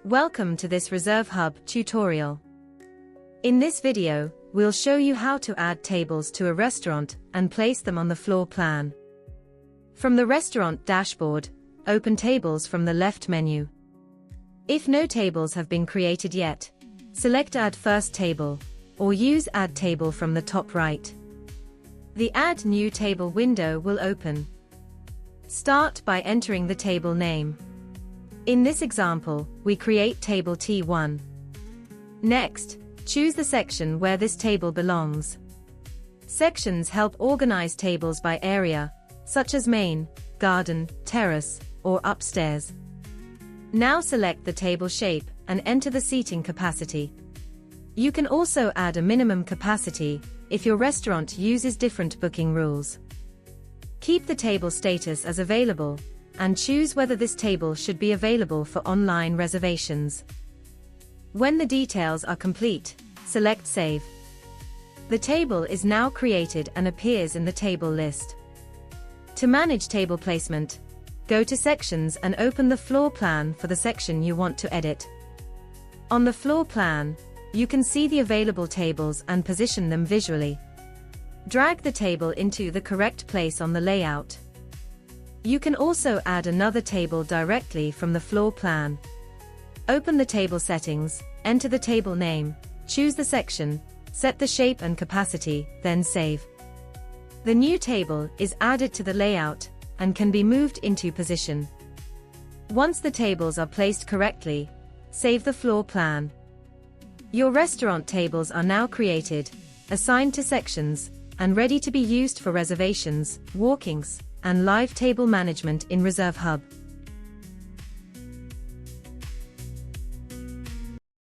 Welcome to this ReservHub tutorial. In this video, we'll show you how to add tables to a restaurant and place them on the floor plan. From the restaurant dashboard, open Tables from the left menu. If no tables have been created yet, select Add First Table, or use Add Table from the top right. The Add New Table window will open. Start by entering the table name. In this example, we create table T1. Next, choose the section where this table belongs. Sections help organize tables by area, such as main, garden, terrace, or upstairs. Now select the table shape and enter the seating capacity. You can also add a minimum capacity if your restaurant uses different booking rules. Keep the table status as available, and choose whether this table should be available for online reservations. When the details are complete, select Save. The table is now created and appears in the table list. To manage table placement, go to Sections and open the floor plan for the section you want to edit. On the floor plan, you can see the available tables and position them visually. Drag the table into the correct place on the layout. You can also add another table directly from the floor plan. Open the table settings, enter the table name, choose the section, set the shape and capacity, then save. The new table is added to the layout and can be moved into position. Once the tables are placed correctly, save the floor plan. Your restaurant tables are now created, assigned to sections, and ready to be used for reservations, walk-ins, and live table management in ReservHub.